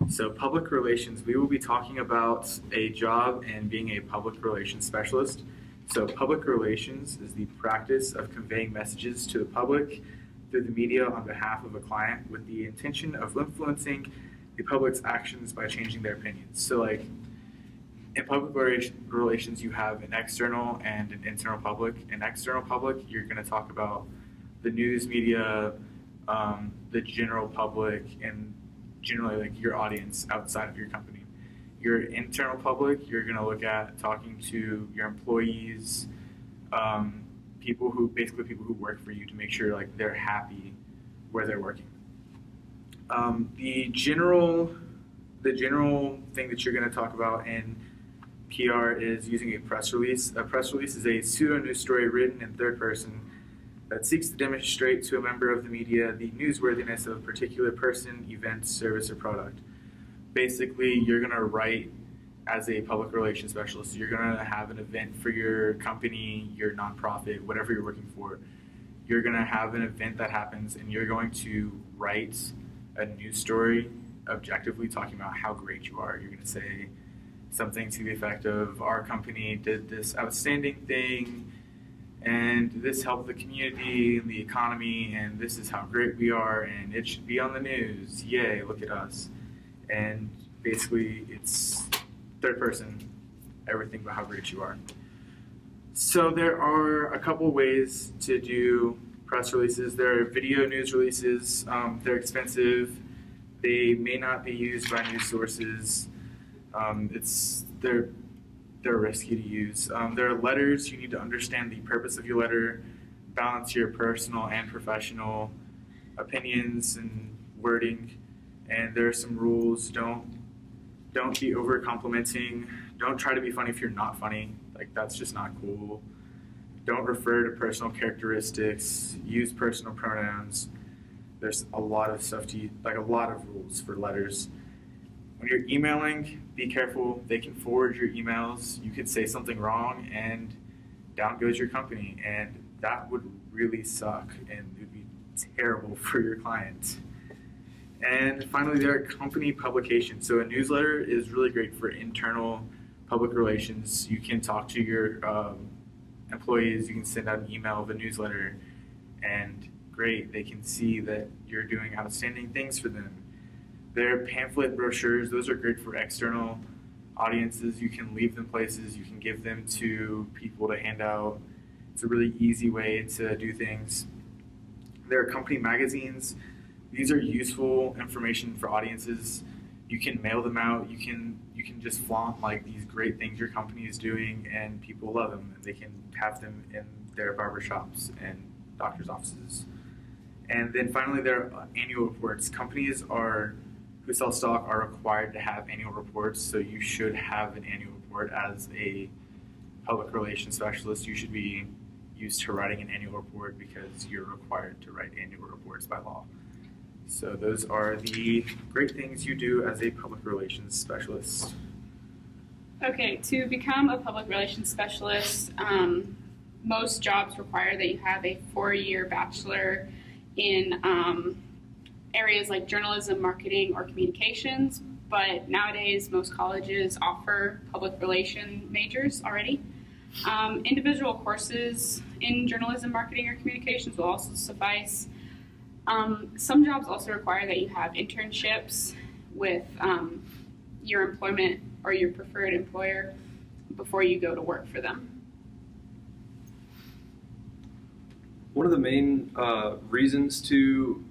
So public relations, we will be talking about a job and being a public relations specialist. So public relations is the practice of conveying messages to the public through the media on behalf of a client with the intention of influencing the public's actions by changing their opinions. So like in public relations, you have an external and an internal public. In external public, you're going to talk about the news media, the general public, and generally like your audience outside of your company. Your internal public, you're going to look at talking to your employees, people who work for you to make sure like they're happy where they're working. The general thing that you're going to talk about in PR is using a press release. A press release is a pseudo news story written in third person that seeks to demonstrate to a member of the media the newsworthiness of a particular person, event, service, or product. Basically, you're going to write as a public relations specialist. You're going to have an event for your company, your nonprofit, whatever you're working for. You're going to have an event that happens, and you're going to write a news story objectively talking about how great you are. You're going to say something to the effect of, our company did this outstanding thing, and this helped the community and the economy, and this is how great we are, and it should be on the news. Yay, look at us. And basically, it's third person, everything about how great you are. So there are a couple ways to do press releases. There are video news releases. They're expensive. They may not be used by news sources. They're risky to use. There are letters. You need to understand the purpose of your letter, balance your personal and professional opinions and wording. And there are some rules. Don't be over complimenting. Don't try to be funny if you're not funny. Like, that's just not cool. Don't refer to personal characteristics. Use personal pronouns. There's a lot of stuff a lot of rules for letters. When you're emailing, be careful. They can forward your emails. You could say something wrong and down goes your company. And that would really suck and it would be terrible for your client. And finally, there are company publications. So a newsletter is really great for internal public relations. You can talk to your employees. You can send out an email of a newsletter. And great, they can see that you're doing outstanding things for them. There are pamphlet brochures. Those are great for external audiences. You can leave them places. You can give them to people to hand out. It's a really easy way to do things. There are company magazines. These are useful information for audiences. You can mail them out. You can just flaunt like these great things your company is doing, and people love them. And they can have them in their barbershops and doctors' offices. And then finally, there are annual reports. Companies who sell stock are required to have annual reports, so you should have an annual report. As a public relations specialist, you should be used to writing an annual report because you're required to write annual reports by law. So those are the great things you do as a public relations specialist. Okay, to become a public relations specialist, most jobs require that you have a 4-year bachelor in areas like journalism, marketing, or communications, but nowadays most colleges offer public relation majors already. Individual courses in journalism, marketing, or communications will also suffice. Some jobs also require that you have internships with your employment or your preferred employer before you go to work for them. One of the main reasons to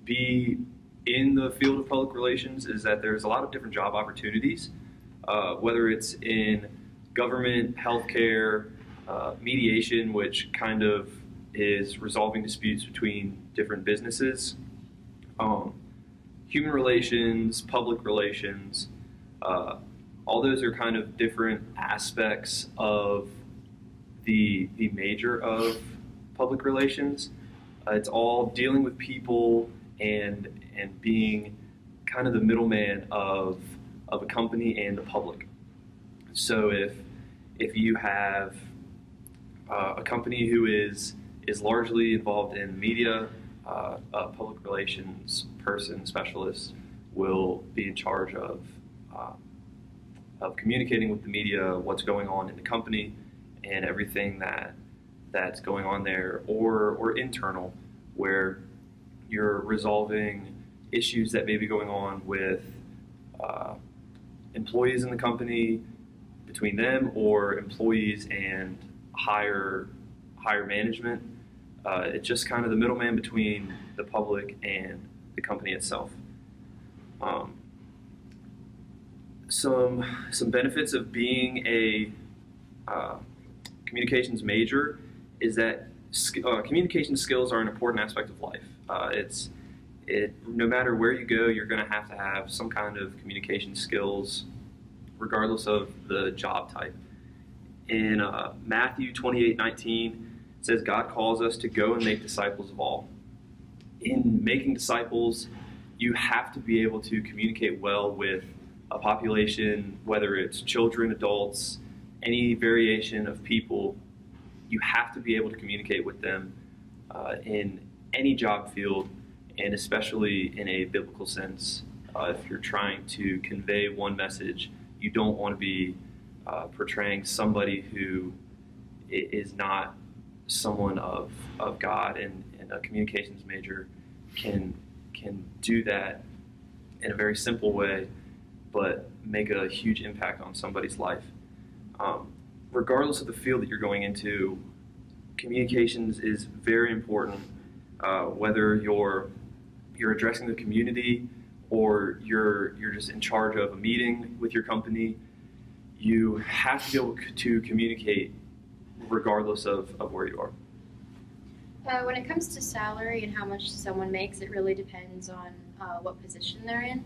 be in the field of public relations is that there's a lot of different job opportunities, whether it's in government, healthcare, mediation, which kind of is resolving disputes between different businesses, human relations, public relations, all those are kind of different aspects of the major of public relations. It's all dealing with people and being kind of the middleman of a company and the public. So if you have a company who is largely involved in media, a public relations person, specialist, will be in charge of communicating with the media what's going on in the company and everything that's going on there, or internal, where you're resolving issues that may be going on with employees in the company, between them, or employees and higher management. It's just kind of the middleman between the public and the company itself. Some benefits of being a communications major is that communication skills are an important aspect of life. No matter where you go, you're going to have some kind of communication skills, regardless of the job type. In Matthew 28:19, it says, God calls us to go and make disciples of all. In making disciples, you have to be able to communicate well with a population, whether it's children, adults, any variation of people. You have to be able to communicate with them in any job field, and especially in a biblical sense. If you're trying to convey one message, you don't want to be portraying somebody who is not someone of God, and a communications major can do that in a very simple way, but make a huge impact on somebody's life. Regardless of the field that you're going into, communications is very important. Whether you're addressing the community or you're just in charge of a meeting with your company, you have to be able to communicate regardless of where you are. When it comes to salary and how much someone makes, it really depends on what position they're in.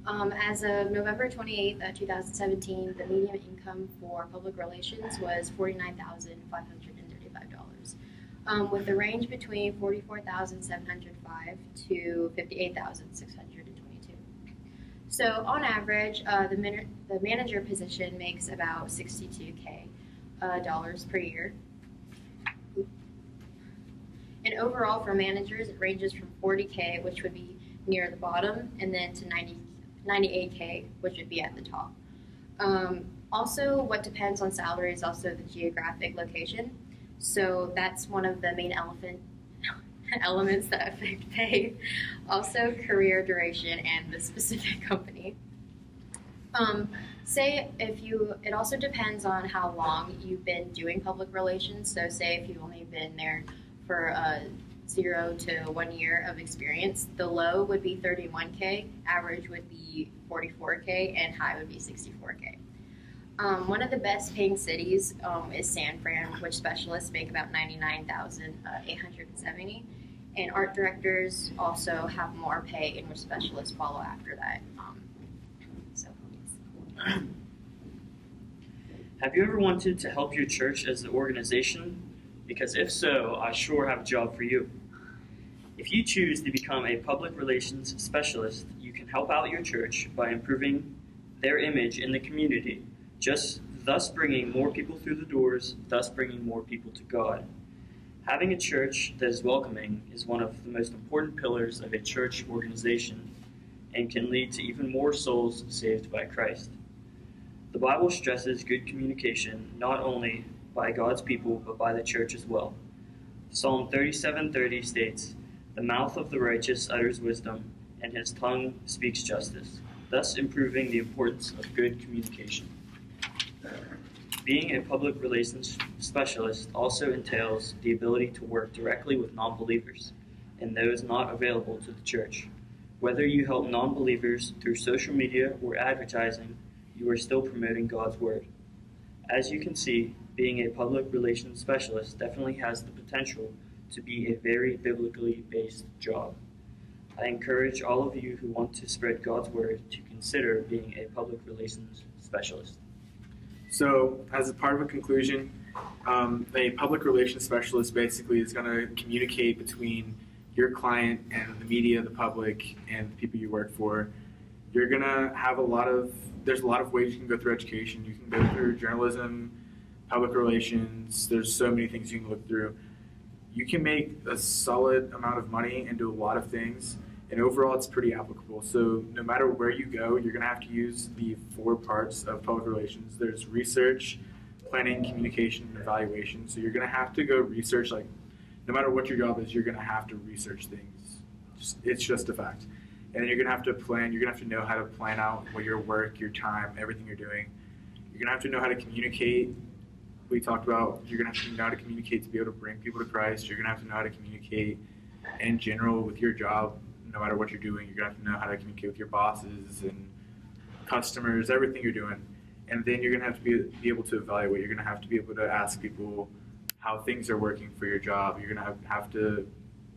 As of November 28th, 2017, the median income for public relations was $49,535, with the range between $44,705 to $58,622. So on average, the manager position makes about $62K dollars per year. And overall for managers, it ranges from $40K, which would be near the bottom, and then to $98K, which would be at the top. Also, what depends on salary is also the geographic location. So that's one of the main elements that affect pay. Also, career duration and the specific company. It also depends on how long you've been doing public relations. So say if you've only been there for 0 to 1 year of experience, the low would be 31K, average would be 44K, and high would be 64K. One of the best paying cities is San Fran, which specialists make about $99,870, and art directors also have more pay, and which specialists follow after that. Have you ever wanted to help your church as an organization? Because if so, I sure have a job for you. If you choose to become a public relations specialist, you can help out your church by improving their image in the community, thus bringing more people through the doors, thus bringing more people to God. Having a church that is welcoming is one of the most important pillars of a church organization and can lead to even more souls saved by Christ. The Bible stresses good communication not only by God's people, but by the church as well. Psalm 37:30 states, "The mouth of the righteous utters wisdom, and his tongue speaks justice," thus improving the importance of good communication. Being a public relations specialist also entails the ability to work directly with non-believers and those not available to the church. Whether you help non-believers through social media or advertising, you are still promoting God's word. As you can see, being a public relations specialist definitely has the potential to be a very biblically based job. I encourage all of you who want to spread God's word to consider being a public relations specialist. So, as a part of a conclusion, a public relations specialist basically is going to communicate between your client and the media, the public, and the people you work for. You're going to have there's a lot of ways you can go through education. You can go through journalism, public relations. There's so many things you can look through. You can make a solid amount of money and do a lot of things And overall, it's pretty applicable. So no matter where you go, you're going to have to use the 4 parts of public relations. There's research, planning, communication, and evaluation. So you're going to have to go research, like, no matter what your job is, you're going to have to research things. It's just a fact. And then you're going to have to plan. You're going to have to know how to plan out what your work, your time, everything you're doing. You're going to have to know how to communicate. We talked about you're going to have to know how to communicate to be able to bring people to Christ. You're going to have to know how to communicate in general with your job, no matter what you're doing. You're going to have to know how to communicate with your bosses and customers, everything you're doing. And then you're going to have to be able to evaluate. You're going to have to be able to ask people how things are working for your job. You're going to have to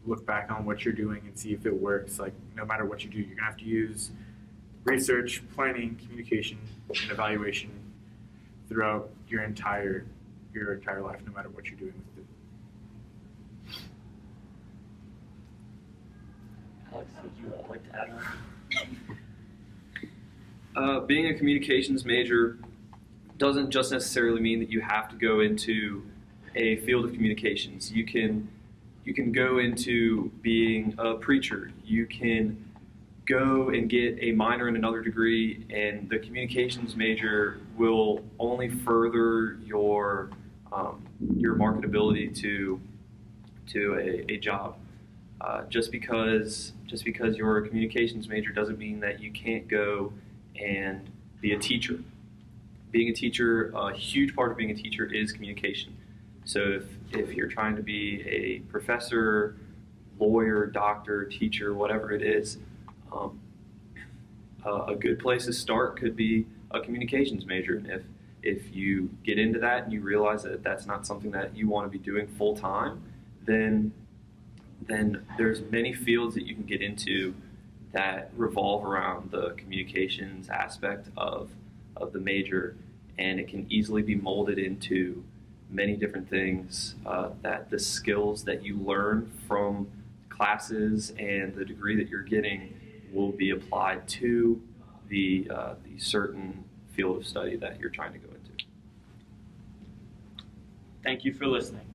look back on what you're doing and see if it works. Like, no matter what you do, you're going to have to use research, planning, communication, and evaluation throughout your entire life, no matter what you're doing with it. Alex, would you like to add on? Being a communications major doesn't just necessarily mean that you have to go into a field of communications. You can go into being a preacher. You can go and get a minor in another degree, and the communications major will only further your marketability to a job. Just because you're a communications major doesn't mean that you can't go and be a teacher. Being a teacher, a huge part of being a teacher is communication. So if you're trying to be a professor, lawyer, doctor, teacher, whatever it is, a good place to start could be a communications major. And if you get into that and you realize that that's not something that you want to be doing full time, then there's many fields that you can get into that revolve around the communications aspect of the major, and it can easily be molded into many different things, that the skills that you learn from classes and the degree that you're getting will be applied to the certain field of study that you're trying to go into. Thank you for listening.